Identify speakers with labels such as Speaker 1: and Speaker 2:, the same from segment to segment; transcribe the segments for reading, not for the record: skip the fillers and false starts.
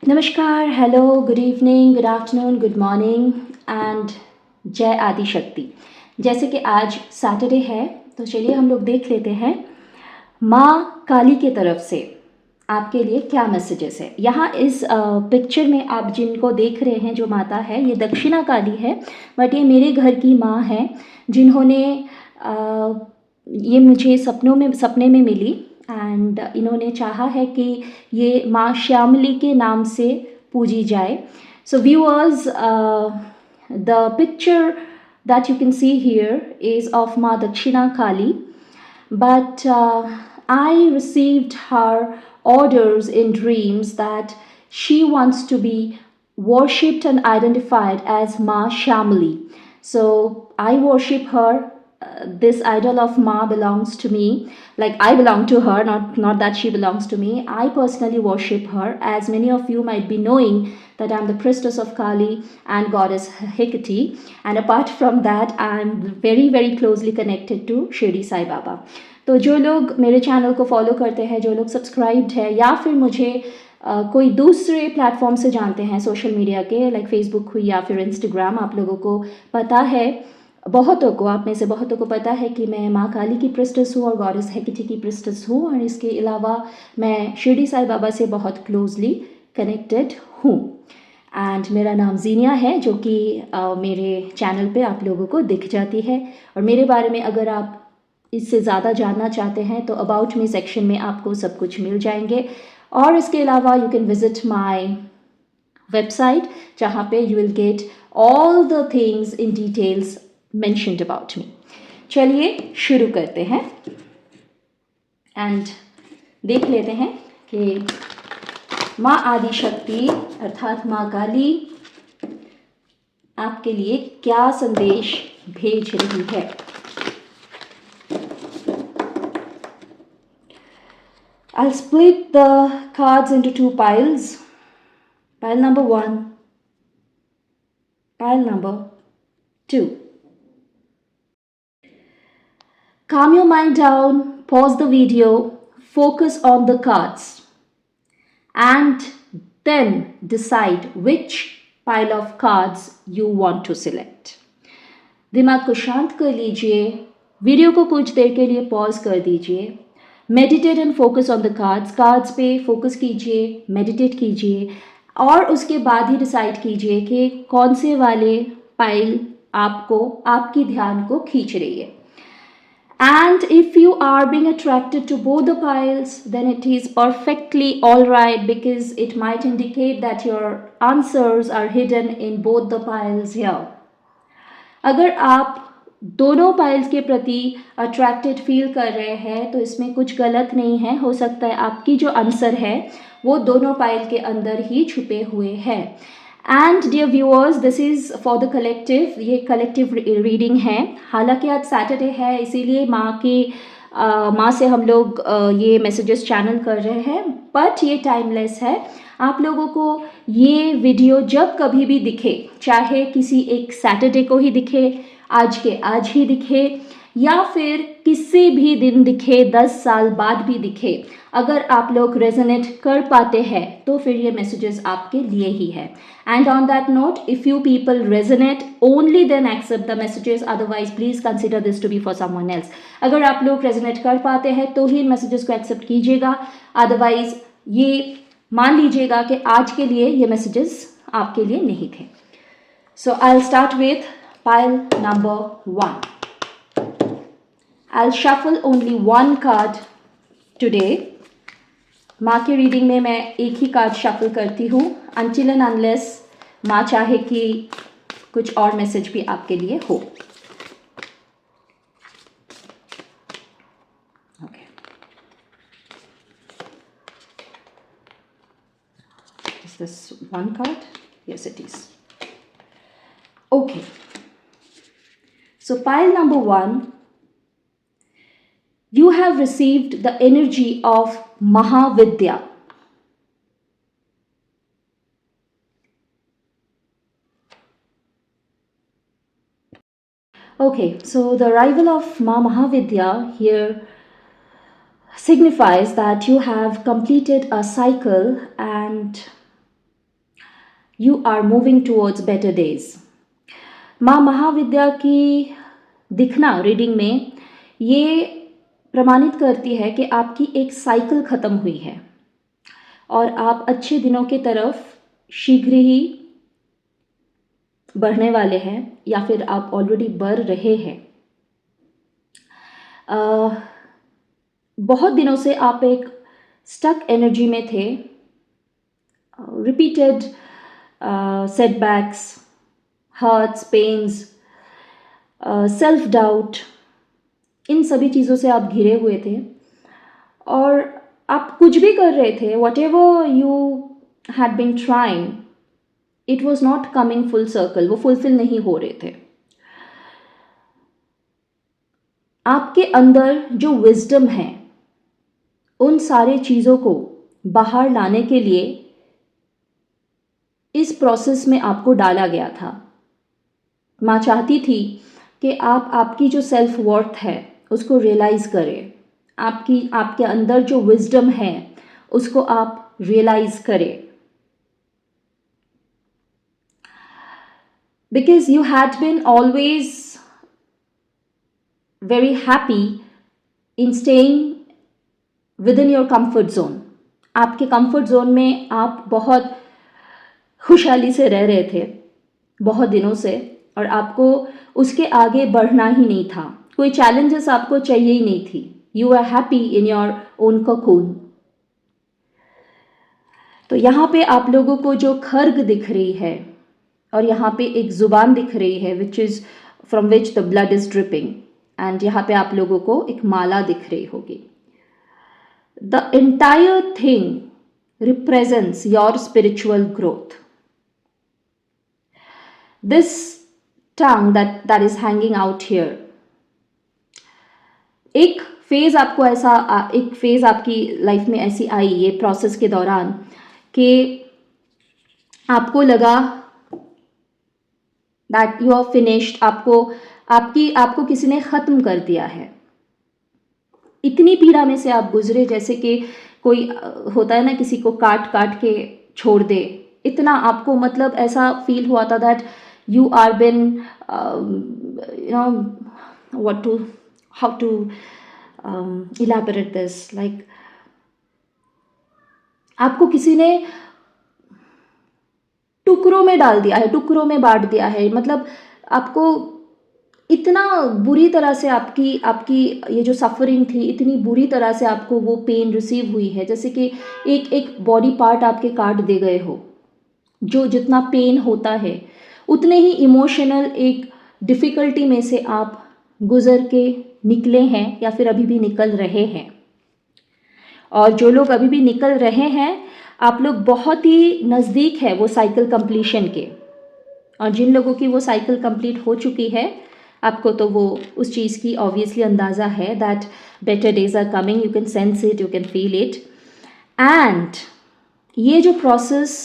Speaker 1: नमस्कार, hello, good evening, good afternoon, good morning and जय आदि शक्ति। जैसे कि आज सैटरडे है तो चलिए हम लोग देख लेते हैं माँ काली के तरफ से आपके लिए क्या मैसेजेस है। यहाँ इस पिक्चर में आप जिनको देख रहे हैं जो माता है ये दक्षिणा काली है, बट ये मेरे घर की माँ है जिन्होंने अ, ये मुझे सपने में मिली एंड इन्होंने चाहा है कि ये माँ श्यामली के नाम से पूजी जाए। So viewers, the picture that you can see here is of Ma Dakshina Kali, but I received her orders in dreams that she wants to be worshipped and identified as Ma Shamali. So I worship her. This idol of Ma belongs to me. Like I belong to her, not that she belongs to me. I personally worship her. As many of you might be knowing that I'm the priestess of Kali and goddess Hecate. And apart from that, I'm very closely connected to Shirdi Sai Baba. तो जो लोग मेरे channel को follow करते हैं, जो लोग subscribed है या फिर मुझे कोई दूसरे प्लेटफॉर्म से जानते हैं सोशल मीडिया के, लाइक फेसबुक हुई या फिर इंस्टाग्राम, आप लोगों को पता है, बहुतों को, आप में से बहुतों को पता है कि मैं माँ काली की प्रिस्टेस हूँ और गॉडेस हेकेटी की प्रिस्टेस हूँ। और इसके अलावा मैं शिरडी साई बाबा से बहुत क्लोजली कनेक्टेड हूँ। एंड मेरा नाम जीनिया है जो कि मेरे चैनल पे आप लोगों को दिख जाती है। और मेरे बारे में अगर आप इससे ज़्यादा जानना चाहते हैं तो अबाउट मी सेक्शन में आपको सब कुछ मिल जाएंगे। और इसके अलावा you can visit my website जहाँ पे you will get all the things in details mentioned about me. चलिए शुरू करते हैं एंड देख लेते हैं कि माँ आदि शक्ति अर्थात माँ काली आपके लिए क्या संदेश भेज रही है। I'll split the cards into two piles. Pile number 1, pile number 2. Calm your mind down, pause the video, focus on the cards, and then decide which pile of cards you want to select. दिमाग को शांत कर लीजिए, video को कुछ देर के लिए pause कर दीजिए, meditate and focus on the cards पे फोकस कीजिए, मेडिटेट कीजिए और उसके बाद ही डिसाइड कीजिए कि कौन से वाले पाइल आपको आपकी ध्यान को खींच रही है। And if you are being attracted to both the piles, then it is perfectly alright because it might indicate that your answers are hidden in both the piles here. अगर आप दोनों पाइल्स के प्रति अट्रैक्टेड फील कर रहे हैं तो इसमें कुछ गलत नहीं है। हो सकता है आपकी जो आंसर है वो दोनों पाइल के अंदर ही छुपे हुए हैं। And dear viewers, this is for the collective, ये कलेक्टिव रीडिंग है। हालांकि आज सैटरडे है इसीलिए माँ से हम लोग ये मैसेजेस चैनल कर रहे हैं, बट ये टाइमलेस है। आप लोगों को ये वीडियो जब कभी भी दिखे, चाहे किसी एक सैटरडे को ही दिखे, आज के आज ही दिखे या फिर किसी भी दिन दिखे, 10 साल बाद भी दिखे, अगर आप लोग रेजोनेट कर पाते हैं तो फिर ये मैसेजेस आपके लिए ही है। And on that note, if you people resonate only then accept the messages, otherwise please consider this to be for someone else. अगर आप लोग रेजोनेट कर पाते हैं तो ही इन मैसेजेस को एक्सेप्ट कीजिएगा, अदरवाइज ये मान लीजिएगा कि आज के लिए ये मैसेजेस आपके लिए नहीं थे। So I will start with pile number 1. I'll shuffle only one card today. माँ की रीडिंग में मैं एक ही कार्ड शफल करती हूँ until and unless माँ चाहे कि कुछ और मैसेज भी आपके लिए हो। Okay. Is this one card? Yes, it is. Okay. So pile number 1, you have received the energy of Mahavidya. Okay, so the arrival of Ma Mahavidya here signifies that you have completed a cycle and You are moving towards better days. माँ महाविद्या की दिखना reading में ये प्रमाणित करती है कि आपकी एक साइकिल ख़त्म हुई है और आप अच्छे दिनों की तरफ शीघ्र ही बढ़ने वाले हैं या फिर आप ऑलरेडी बढ़ रहे हैं। बहुत दिनों से आप एक स्टक एनर्जी में थे, repeated setbacks, hurts, pains, self doubt, इन सभी चीज़ों से आप घिरे हुए थे और आप कुछ भी कर रहे थे, whatever you had been trying, it was not coming full circle, वो फुलफिल नहीं हो रहे थे। आपके अंदर जो विजडम है उन सारे चीज़ों को बाहर लाने के लिए इस प्रोसेस में आपको डाला गया था। माँ चाहती थी कि आप आपकी जो सेल्फ वर्थ है उसको रियलाइज़ करें, आपके अंदर जो विजडम है उसको आप रियलाइज़ करें। Because you had been always very happy in staying within your comfort zone. आपके comfort zone में आप बहुत खुशहाली से रह रहे थे बहुत दिनों से और आपको उसके आगे बढ़ना ही नहीं था, कोई challenges आपको चाहिए ही नहीं थी। You were happy in your own cocoon. तो यहाँ पे आप लोगों को जो खर्ग दिख रही है और यहाँ पे एक जुबान दिख रही है which is from which the blood is dripping, and यहाँ पे आप लोगों को एक माला दिख रही होगी। The entire thing represents your spiritual growth. This tongue that is hanging out here, एक फेज आपकी लाइफ में ऐसी आई ये प्रोसेस के दौरान कि आपको लगा दैट यू आर फिनिश्ड, आपको किसी ने ख़त्म कर दिया है। इतनी पीड़ा में से आप गुजरे जैसे कि कोई होता है ना किसी को काट काट के छोड़ दे, इतना आपको मतलब ऐसा फील हुआ था that you are been how to elaborate this, like आपको किसी ने टुकड़ों में डाल दिया है, टुकड़ों में बांट दिया है, मतलब आपको इतना बुरी तरह से आपकी ये जो सफरिंग थी, इतनी बुरी तरह से आपको वो पेन रिसीव हुई है जैसे कि एक बॉडी पार्ट आपके काट दे गए हो। जो जितना पेन होता है उतने ही इमोशनल एक डिफ़िकल्टी में से आप गुज़र के निकले हैं या फिर अभी भी निकल रहे हैं। और जो लोग अभी भी निकल रहे हैं, आप लोग बहुत ही नज़दीक है वो साइकिल कंप्लीशन के, और जिन लोगों की वो साइकिल कंप्लीट हो चुकी है आपको तो वो उस चीज़ की ऑब्वियसली अंदाज़ा है that better days are coming, you can sense it, you can feel it. And ये जो प्रोसेस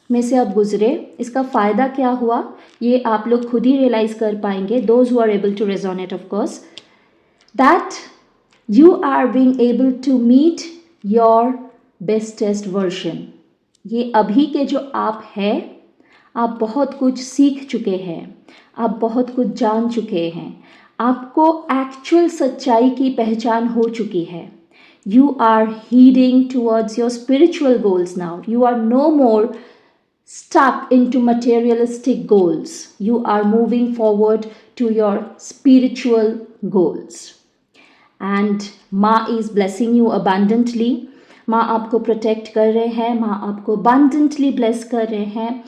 Speaker 1: में से आप गुजरे, इसका फ़ायदा क्या हुआ ये आप लोग खुद ही रियलाइज़ कर पाएंगे, those who are able to resonate of course, that you are being able to meet your bestest version. ये अभी के जो आप हैं, आप बहुत कुछ सीख चुके हैं, आप बहुत कुछ जान चुके हैं, आपको एक्चुअल सच्चाई की पहचान हो चुकी है। You are heading towards your spiritual goals now, you are no more stuck into materialistic goals, you are moving forward to your spiritual goals, and माँ is blessing you abundantly। माँ आपको प्रोटेक्ट कर रहे हैं, माँ आपको abundantly bless कर रहे हैं,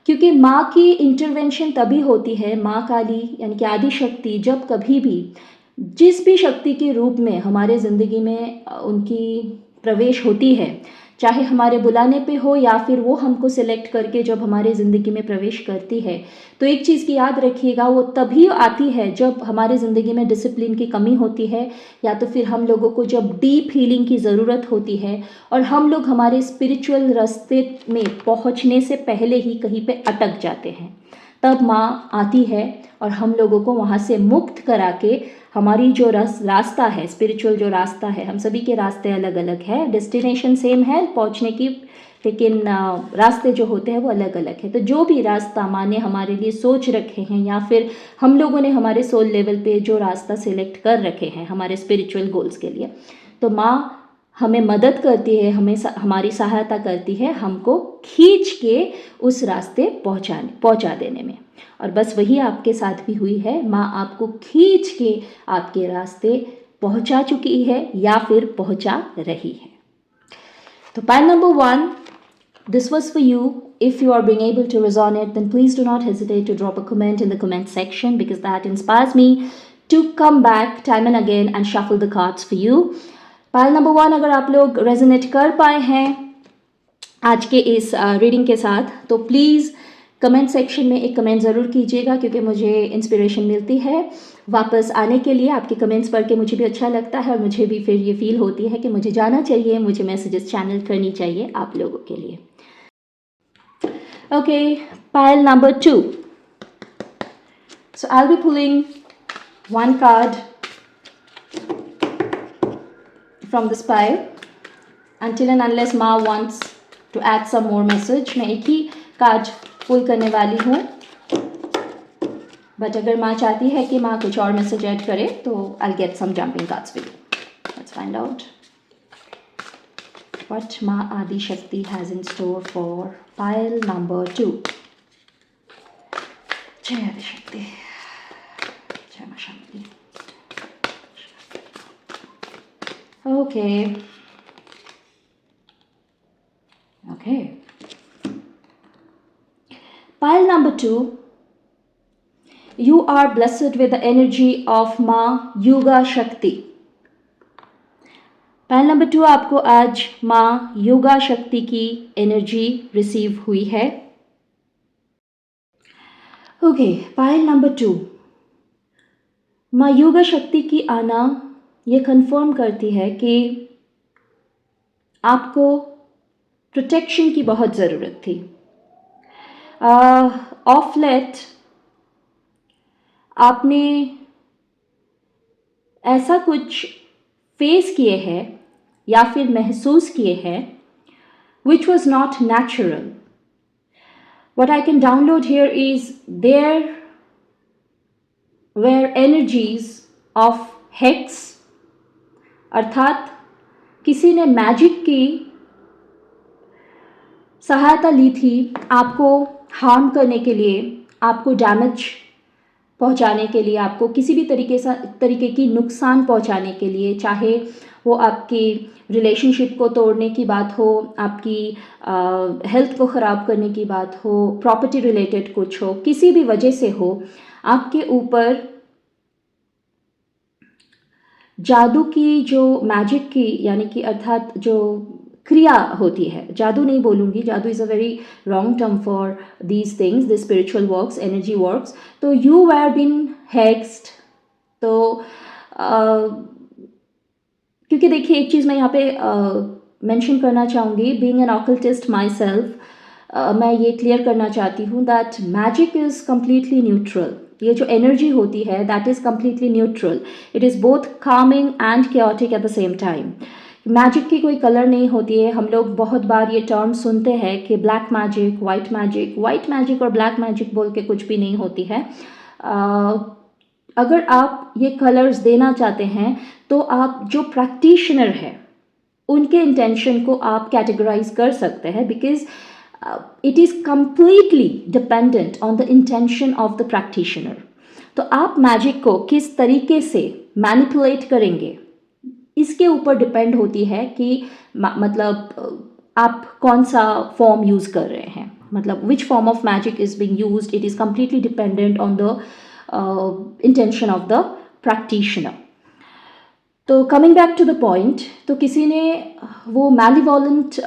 Speaker 1: क्योंकि माँ की इंटरवेंशन तभी होती है, माँ काली यानी कि आदि शक्ति जब कभी भी जिस भी शक्ति के रूप में हमारे ज़िंदगी में उनकी प्रवेश होती है, चाहे हमारे बुलाने पे हो या फिर वो हमको सिलेक्ट करके जब हमारे ज़िंदगी में प्रवेश करती है, तो एक चीज़ की याद रखिएगा, वो तभी आती है जब हमारे ज़िंदगी में डिसिप्लिन की कमी होती है, या तो फिर हम लोगों को जब डीप हीलिंग की ज़रूरत होती है और हम लोग हमारे स्पिरिचुअल रास्ते में पहुंचने से पहले ही कहीं पे अटक जाते हैं, तब माँ आती है और हम लोगों को वहाँ से मुक्त करा के हमारी जो रास्ता है, स्पिरिचुअल जो रास्ता है, हम सभी के रास्ते अलग अलग है, डेस्टिनेशन सेम है, पहुँचने की लेकिन रास्ते जो होते हैं वो अलग अलग है। तो जो भी रास्ता माँ ने हमारे लिए सोच रखे हैं या फिर हम लोगों ने हमारे सोल लेवल पे जो रास्ता सिलेक्ट कर रखे हैं हमारे स्पिरिचुअल गोल्स के लिए, तो माँ हमें मदद करती है, हमें हमारी सहायता करती है हमको खींच के उस रास्ते पहुंचा देने में। और बस वही आपके साथ भी हुई है, माँ आपको खींच के आपके रास्ते पहुंचा चुकी है या फिर पहुंचा रही है। तो pile number 1, this was for you. If you are being able to resonate, then please do not hesitate to drop a comment in the comment section, because that inspires me to come back time and again and shuffle the cards for you. Pile number 1 अगर आप लोग resonate कर पाए हैं आज के इस reading के साथ, तो प्लीज़ कमेंट सेक्शन में एक कमेंट ज़रूर कीजिएगा, क्योंकि मुझे इंस्पिरेशन मिलती है वापस आने के लिए। आपके कमेंट्स पढ़ के मुझे भी अच्छा लगता है और मुझे भी फिर ये फील होती है कि मुझे जाना चाहिए, मुझे मैसेजेस चैनल करनी चाहिए आप लोगों के लिए। Okay, pile number 2. So I'll be pulling one card from this pile until and unless Ma wants to add some more message. मैं एक ही कार्ड पुल करने वाली हूँ, बट अगर माँ चाहती है कि माँ कुछ और मैसेज ऐड करे तो I'll get some jumping cards for you. Let's find out what Ma Adi Shakti has in store for pile number 2. जय आदि शक्ति, जय माँ शांति। Okay. Pile number 2. You are blessed with the energy of माँ योगा शक्ति। Pile number 2, आपको आज माँ योगा शक्ति की एनर्जी रिसीव हुई है। ओके, पाइल नंबर 2, माँ योगा शक्ति की आना ये कंफर्म करती है कि आपको प्रोटेक्शन की बहुत ज़रूरत थी। ऑफ लेट आपने ऐसा कुछ फेस किए हैं या फिर महसूस किए हैं which was not natural. What I can download here is there were energies of hex, अर्थात किसी ने मैजिक की सहायता ली थी आपको हार्म करने के लिए, आपको डैमेज पहुंचाने के लिए, आपको किसी भी तरीके की नुकसान पहुंचाने के लिए, चाहे वो आपकी रिलेशनशिप को तोड़ने की बात हो, आपकी हेल्थ को ख़राब करने की बात हो, प्रॉपर्टी रिलेटेड कुछ हो, किसी भी वजह से हो, आपके ऊपर जादू की जो मैजिक की यानी कि अर्थात जो क्रिया होती है, जादू नहीं बोलूँगी, जादू is a very wrong term for these things, the spiritual works, energy works. तो यू वर बीन हेक्स्ड। तो क्योंकि देखिए एक चीज़ मैं यहाँ पे मेंशन करना चाहूँगी, being an occultist my self, मैं ये क्लियर करना चाहती हूँ that magic is completely neutral. ये जो एनर्जी होती है that is completely neutral, it is both Kameng and chaotic at the same time. Magic की कोई कलर नहीं होती है। हम लोग बहुत बार ये टर्म सुनते हैं कि ब्लैक मैजिक, वाइट मैजिक और ब्लैक मैजिक बोल के कुछ भी नहीं होती है। अगर आप ये कलर्स देना चाहते हैं तो आप जो प्रैक्टिशनर है उनके इंटेंशन को आप कैटेगराइज कर सकते हैं, because it is completely dependent on the intention of the practitioner. तो आप मैजिक को किस तरीके से मैनिपुलेट करेंगे इसके ऊपर डिपेंड होती है कि मतलब आप कौन सा फॉर्म यूज़ कर रहे हैं, मतलब which form of magic is being used, it is completely dependent on the intention of the practitioner. तो coming back to the point, तो किसी ने वो मैलिवोलेंट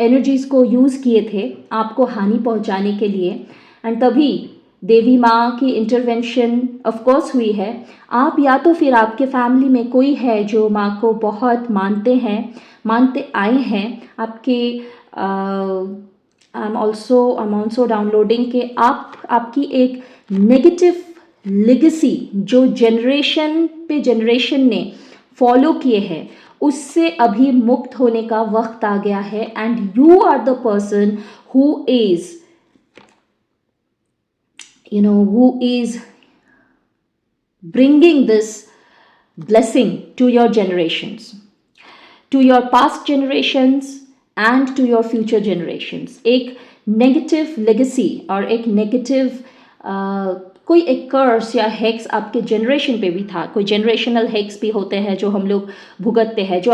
Speaker 1: एनर्जीज़ को यूज़ किए थे आपको हानि पहुंचाने के लिए, एंड तभी देवी माँ की इंटरवेंशन ऑफ कोर्स हुई है। आप या तो फिर आपके फैमिली में कोई है जो माँ को बहुत मानते आए हैं। आपके आई एम ऑल्सो डाउनलोडिंग के आपकी एक नेगेटिव लेगेसी जो जनरेशन पे जनरेशन ने फॉलो किए हैं, उससे अभी मुक्त होने का वक्त आ गया है. And you are the person who is, who is bringing this blessing to your generations, to your past generations and to your future generations. एक नेगेटिव लेगेसी और एक नेगेटिव कोई एक कर्स या हेक्स आपके जनरेशन पे भी था. कोई जनरेशनल हेक्स भी होते हैं जो हम लोग भुगतते हैं. जो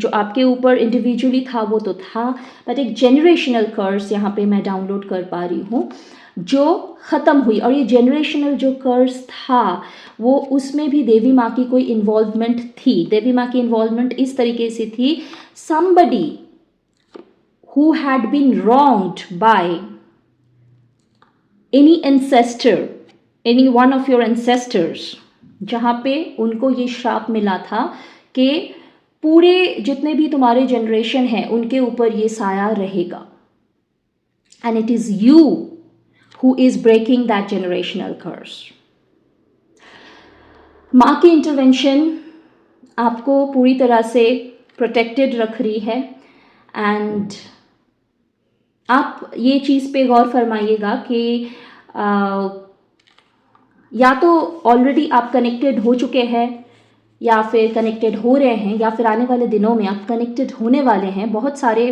Speaker 1: आपके ऊपर इंडिविजुअली था वो तो था, बट एक जनरेशनल कर्स यहाँ पे मैं डाउनलोड कर पा रही हूँ जो ख़त्म हुई. और ये जनरेशनल जो कर्स था वो उसमें भी देवी माँ की कोई इन्वॉल्वमेंट थी. देवी माँ की इन्वॉल्वमेंट इस तरीके से थी, somebody who had been wronged by any ancestor, any one of your ancestors, जहाँ पे उनको ये श्राप मिला था कि पूरे जितने भी तुम्हारे जनरेशन हैं उनके ऊपर ये साया रहेगा. And it is you who is breaking that generational curse. माँ की इंटरवेंशन आपको पूरी तरह से प्रोटेक्टेड रख रही है. एंड आप ये चीज़ पे गौर फरमाइएगा कि या तो ऑलरेडी आप कनेक्टेड हो चुके हैं या फिर कनेक्टेड हो रहे हैं या फिर आने वाले दिनों में आप कनेक्टेड होने वाले हैं. बहुत सारे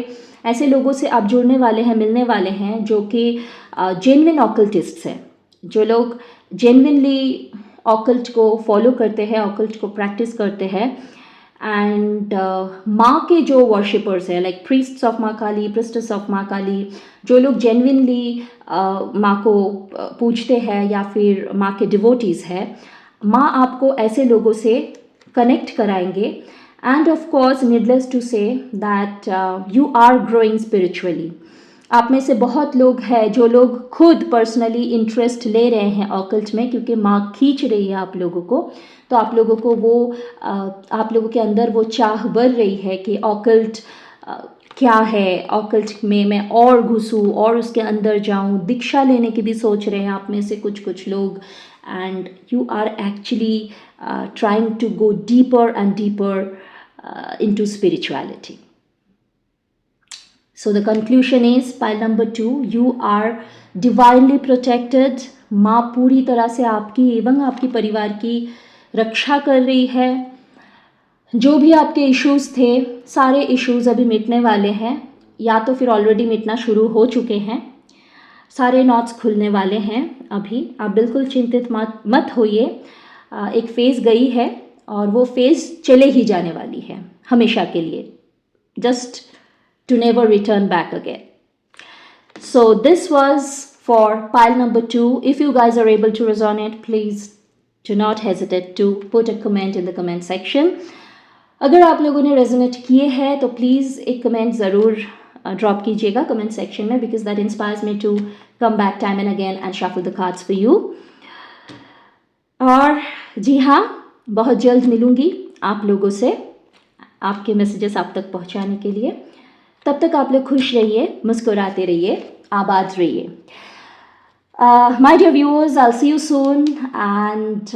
Speaker 1: ऐसे लोगों से आप जुड़ने वाले हैं, मिलने वाले हैं जो कि जेन्युइन ऑकल्टिस्ट्स हैं, जो लोग जेन्युइनली ऑकल्ट को फॉलो करते हैं, ऑकल्ट को प्रैक्टिस करते हैं. एंड माँ के जो वर्शिपर्स हैं, लाइक प्रीस्ट्स ऑफ माँ काली, प्रिस्टेस ऑफ माँ काली, जो लोग जेन्युइनली माँ को पूजते हैं या फिर माँ के डिवोटीज़ हैं, माँ आपको ऐसे लोगों से कनेक्ट कराएंगे. And of course needless to say that you are growing spiritually. आप में से बहुत लोग हैं जो लोग खुद पर्सनली इंटरेस्ट ले रहे हैं ऑकल्ट में, क्योंकि माँ खींच रही है आप लोगों को. तो आप लोगों को वो आप लोगों के अंदर वो चाह बढ़ रही है कि ऑकल्ट क्या है, ऑकल्ट में मैं और घुसूँ और उसके अंदर जाऊँ. दीक्षा लेने की भी सोच रहे हैं आप में से कुछ लोग. And you are actually trying to go deeper and deeper into spirituality. So the conclusion is, pile number 2, you are divinely protected. माँ पूरी तरह से आपकी एवं आपकी परिवार की रक्षा कर रही है. जो भी आपके इश्यूज़ थे, सारे इश्यूज़ अभी मिटने वाले हैं, या तो फिर ऑलरेडी मिटना शुरू हो चुके हैं. सारे नॉट्स खुलने वाले हैं अभी. आप बिल्कुल चिंतित मत होइए. एक फ़ेज़ गई है और वो फ़ेज़ चले ही जाने वाली है हमेशा के लिए, just to never return back again. So this was for pile number 2. If you guys are able to resonate, please do not hesitate to put a comment in the comment section. अगर आप लोगों ने resonate किए हैं तो please एक comment ज़रूर drop कीजिएगा कमेंट सेक्शन में, because that inspires me to come back time and again and shuffle the cards for you. और जी हाँ, बहुत जल्द मिलूँगी आप लोगों से आपके मैसेजेस आप तक पहुँचाने के लिए. तब तक आप लोग खुश रहिए, मुस्कुराते रहिए, आबाद रहिए. My dear viewers, I'll see you soon. And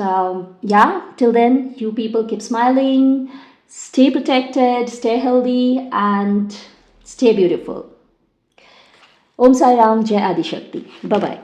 Speaker 1: yeah, till then, you people keep smiling, stay protected, stay healthy, and stay beautiful. Om Sai Ram, Jai Adi Shakti. Bye-bye.